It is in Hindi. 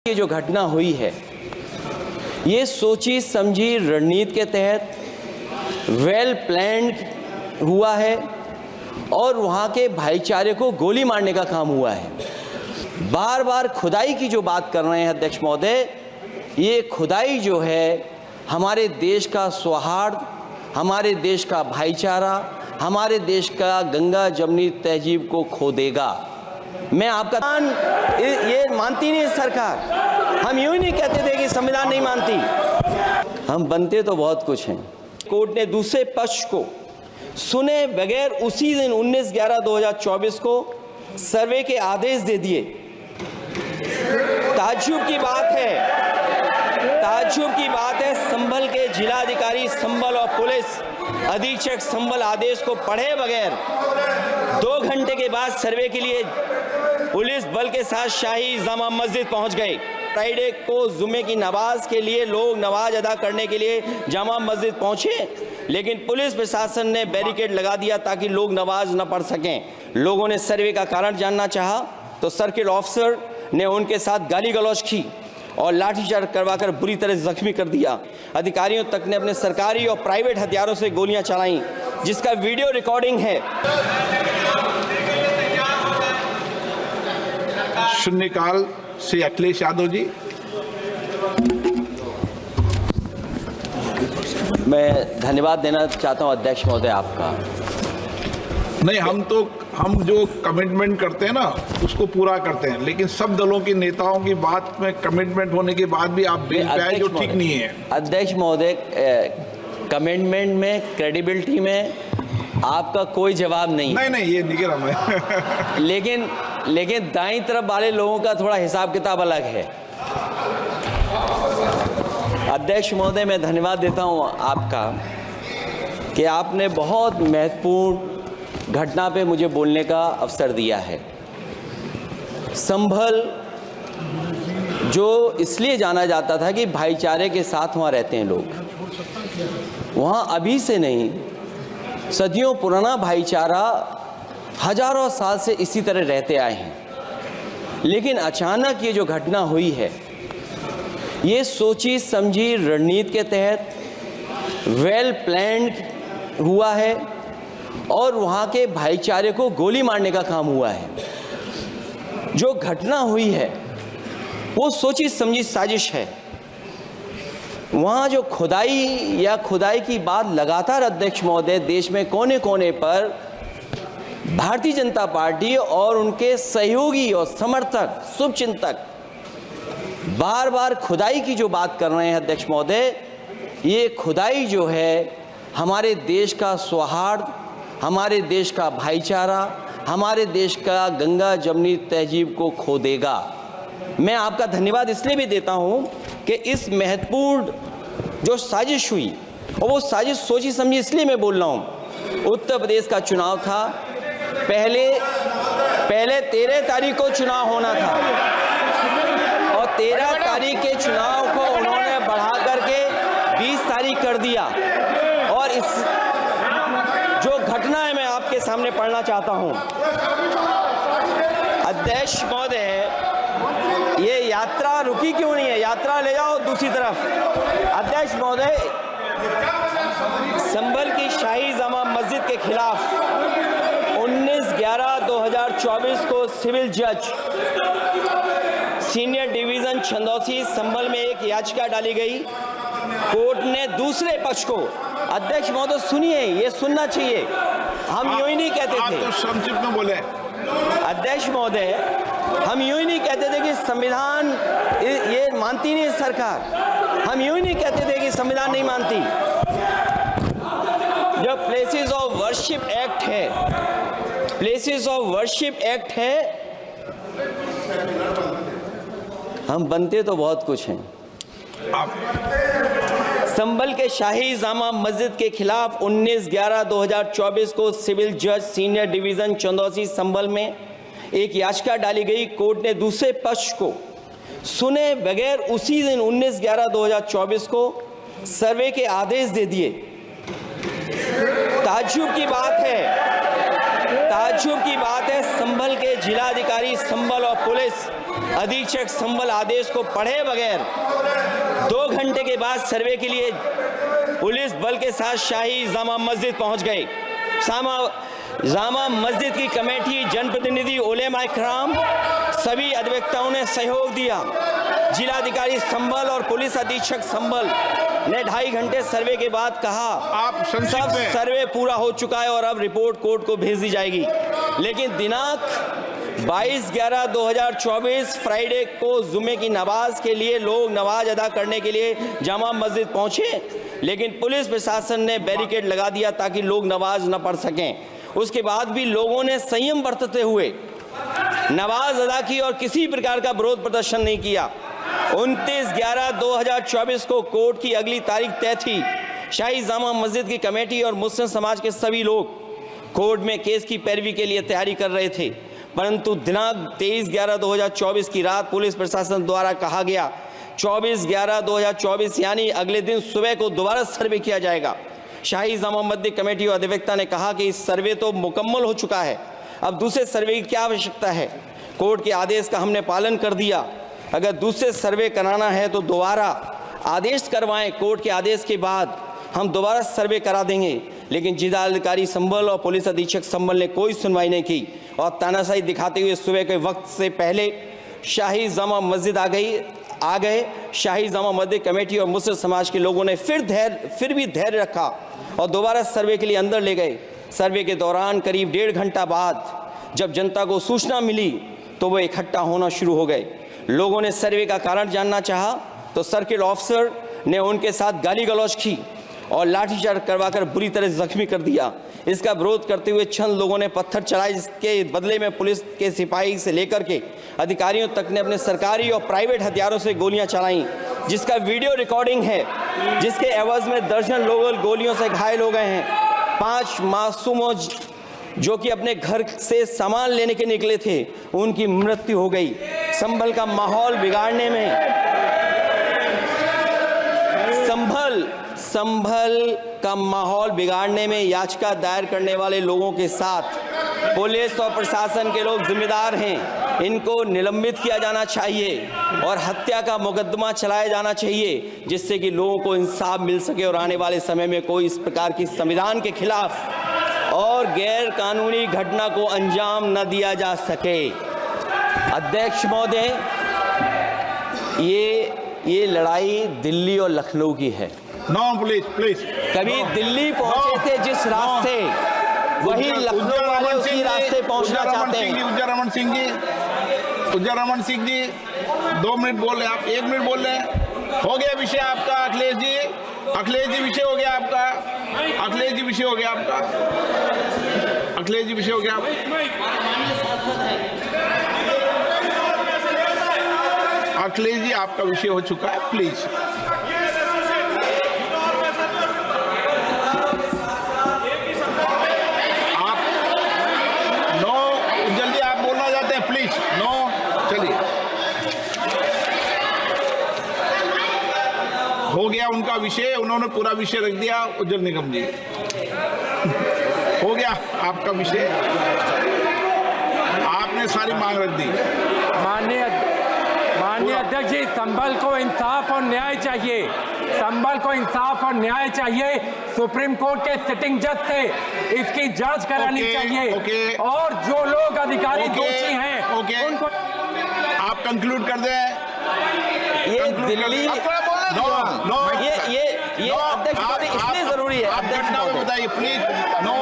ये जो घटना हुई है ये सोची समझी रणनीति के तहत वेल प्लान्ड हुआ है और वहाँ के भाईचारे को गोली मारने का काम हुआ है। बार बार खुदाई की जो बात कर रहे हैं अध्यक्ष महोदय, ये खुदाई जो है हमारे देश का सौहार्द, हमारे देश का भाईचारा, हमारे देश का गंगा जमुनी तहजीब को खो देगा। मैं आपका ये मानती नहीं सरकार। हम यूं ही नहीं कहते थे कि संविधान नहीं मानती, हम बनते तो बहुत कुछ हैं। कोर्ट ने दूसरे पक्ष को सुने बगैर उसी दिन 19/11/2024 को सर्वे के आदेश दे दिए। ताज्जुब की बात है संभल के जिलाधिकारी संभल और पुलिस अधीक्षक संभल आदेश को पढ़े बगैर 2 घंटे के बाद सर्वे के लिए पुलिस बल के साथ शाही जामा मस्जिद पहुंच गए। फ्राइडे को जुमे की नमाज के लिए लोग नमाज अदा करने के लिए जामा मस्जिद पहुंचे, लेकिन पुलिस प्रशासन ने बैरिकेड लगा दिया ताकि लोग नमाज न पढ़ सकें। लोगों ने सर्वे का कारण जानना चाहा तो सर्किल ऑफिसर ने उनके साथ गाली गलौज की और लाठीचार्ज करवाकर बुरी तरह जख्मी कर दिया। अधिकारियों तक ने अपने सरकारी और प्राइवेट हथियारों से गोलियां चलाईं, जिसका वीडियो रिकॉर्डिंग है। शून्यकाल से अखिलेश यादव जी। मैं धन्यवाद देना चाहता हूं अध्यक्ष महोदय आपका। नहीं, हम जो कमिटमेंट करते हैं ना उसको पूरा करते हैं, लेकिन सब दलों के नेताओं की बात में कमिटमेंट होने के बाद भी आप बेंच पे आए जो ठीक नहीं है। अध्यक्ष महोदय, कमिटमेंट में, क्रेडिबिलिटी में आपका कोई जवाब नहीं। नहीं ये नहीं कह रहा मैं। लेकिन दाईं तरफ वाले लोगों का थोड़ा हिसाब किताब अलग है। अध्यक्ष महोदय, मैं धन्यवाद देता हूं आपका कि आपने बहुत महत्वपूर्ण घटना पे मुझे बोलने का अवसर दिया है। संभल जो इसलिए जाना जाता था कि भाईचारे के साथ वहाँ रहते हैं लोग, वहाँ अभी से नहीं, सदियों पुराना भाईचारा हजारों साल से इसी तरह रहते आए हैं। लेकिन अचानक ये जो घटना हुई है ये सोची समझी रणनीति के तहत वेल प्लान्ड हुआ है और वहाँ के भाईचारे को गोली मारने का काम हुआ है। जो घटना हुई है वो सोची समझी साजिश है। वहाँ जो खुदाई की बात लगातार अध्यक्ष महोदय देश में कोने कोने पर भारतीय जनता पार्टी और उनके सहयोगी और समर्थक, शुभचिंतक बार बार खुदाई की जो बात कर रहे हैं अध्यक्ष महोदय, ये खुदाई जो है हमारे देश का सौहार्द, हमारे देश का भाईचारा, हमारे देश का गंगा जमुनी तहजीब को खो देगा। मैं आपका धन्यवाद इसलिए भी देता हूं कि इस महत्वपूर्ण जो साजिश हुई, और वो साजिश सोची समझी इसलिए मैं बोल रहा हूं। उत्तर प्रदेश का चुनाव था, पहले 13 तारीख को चुनाव होना था और 13 तारीख के चुनाव को उन्होंने बढ़ा करके 20 तारीख कर दिया। और इस जो घटना है मैं आपके सामने पढ़ना चाहता हूं। अध्यक्ष महोदय, ये यात्रा रुकी क्यों नहीं है? यात्रा ले जाओ दूसरी तरफ। अध्यक्ष महोदय, संभल की शाही जामा मस्जिद के खिलाफ 19/11/2024 को सिविल जज सीनियर डिवीजन छंदौसी संभल में एक याचिका डाली गई। कोर्ट ने दूसरे पक्ष को, अध्यक्ष महोदय सुनिए, ये सुनना चाहिए, हम यूं ही नहीं कहते थे। आप तो संक्षिप्त में बोले। अध्यक्ष महोदय, हम यूं ही नहीं कहते थे कि संविधान ये मानती नहीं सरकार। हम यूं ही नहीं कहते थे कि संविधान नहीं मानती। जो प्लेसेस ऑफ वर्शिप एक्ट है, हम बनते तो बहुत कुछ हैं। संभल के शाही जामा मस्जिद के खिलाफ 19/11/2024 को सिविल जज सीनियर डिवीजन चंदौसी संभल में एक याचिका डाली गई। कोर्ट ने दूसरे पक्ष को सुने बगैर उसी दिन 19/11/2024 को सर्वे के आदेश दे दिए। ताज्जुब की बात है संभल के जिलाधिकारी संभल और पुलिस अधीक्षक संबल आदेश को पढ़े बगैर 2 घंटे के बाद सर्वे के लिए पुलिस बल के साथ शाही जामा मस्जिद पहुंच गए। जामा मस्जिद की कमेटी, जनप्रतिनिधि, उलेमा इकराम, सभी अधिवक्ताओं ने सहयोग दिया। जिलाधिकारी संबल और पुलिस अधीक्षक संबल ने 2.5 घंटे सर्वे के बाद कहा आप सब सर्वे पूरा हो चुका है और अब रिपोर्ट कोर्ट को भेज दी जाएगी। लेकिन दिनांक 22/11/2024 फ्राइडे को जुमे की नमाज के लिए लोग नमाज अदा करने के लिए जामा मस्जिद पहुंचे, लेकिन पुलिस प्रशासन ने बैरिकेड लगा दिया ताकि लोग नमाज न पढ़ सकें। उसके बाद भी लोगों ने संयम बरतते हुए नमाज अदा की और किसी प्रकार का विरोध प्रदर्शन नहीं किया। 29/11/2024 को कोर्ट की अगली तारीख तय थी। शाही जामा मस्जिद की कमेटी और मुस्लिम समाज के सभी लोग कोर्ट में केस की पैरवी के लिए तैयारी कर रहे थे, परंतु दिनांक 23/11/2024 की रात पुलिस प्रशासन द्वारा कहा गया 24/11/2024 यानी अगले दिन सुबह को दोबारा सर्वे किया जाएगा। शाही जामा मस्जिद कमेटी और अधिवक्ता ने कहा कि इस सर्वे तो मुकम्मल हो चुका है, अब दूसरे सर्वे की क्या आवश्यकता है। कोर्ट के आदेश का हमने पालन कर दिया, अगर दूसरे सर्वे कराना है तो दोबारा आदेश करवाएं, कोर्ट के आदेश के बाद हम दोबारा सर्वे करा देंगे। लेकिन जिलाधिकारी संबल और पुलिस अधीक्षक संबल ने कोई सुनवाई नहीं की और तानाशाही दिखाते हुए सुबह के वक्त से पहले शाही जामा मस्जिद आ गए। शाही जामा मस्जिद कमेटी और मुस्लिम समाज के लोगों ने फिर भी धैर्य रखा और दोबारा सर्वे के लिए अंदर ले गए। सर्वे के दौरान करीब 1.5 घंटा बाद जब जनता को सूचना मिली तो वो इकट्ठा होना शुरू हो गए। लोगों ने सर्वे का कारण जानना चाहा तो सर्किल ऑफिसर ने उनके साथ गाली गलौज की और लाठीचार्ज करवाकर बुरी तरह जख्मी कर दिया। इसका विरोध करते हुए चंद लोगों ने पत्थर चलाए, जिसके बदले में पुलिस के सिपाही से लेकर के अधिकारियों तक ने अपने सरकारी और प्राइवेट हथियारों से गोलियां चलाईं, जिसका वीडियो रिकॉर्डिंग है, जिसके एवज में दर्जन लोग गोलियों से घायल हो गए हैं। 5 मासूमों जो कि अपने घर से सामान लेने के निकले थे, उनकी मृत्यु हो गई। संभल का माहौल बिगाड़ने में संभल का माहौल बिगाड़ने में याचिका दायर करने वाले लोगों के साथ पुलिस और प्रशासन के लोग जिम्मेदार हैं। इनको निलंबित किया जाना चाहिए और हत्या का मुकदमा चलाया जाना चाहिए, जिससे कि लोगों को इंसाफ मिल सके और आने वाले समय में कोई इस प्रकार की संविधान के खिलाफ और गैर कानूनी घटना को अंजाम न दिया जा सके। अध्यक्ष महोदय, ये लड़ाई दिल्ली और लखनऊ की है। नो प्लीज कभी दिल्ली पहुंचे थे जिस रास्ते, वही लखनऊ वाले उसी रास्ते पहुंचना चाहते हैं। उज्जर रमन सिंह जी 2 मिनट बोल रहे, आप 1 मिनट बोल रहे हैं। हो गया विषय आपका अखिलेश जी विषय हो गया आपका। अखिलेश जी विषय हो गया आपका। अखिलेश जी आपका विषय हो चुका है, प्लीज। हो गया उनका विषय, उन्होंने पूरा विषय रख दिया। उज्जवल निगम जी, हो गया आपका विषय, आपने सारी मांग रख दी। माननीय अध्यक्ष जी, संभल को इंसाफ और न्याय चाहिए। संभल को इंसाफ और न्याय चाहिए। सुप्रीम कोर्ट के सिटिंग जज से इसकी जांच करानी चाहिए और जो लोग अधिकारी दोषी हैं उनको आप कंक्लूड कर दें। ये दिल्ली ये अध्यक्ष इसलिए जरूरी है। आप घटना को बताइए प्लीज। नो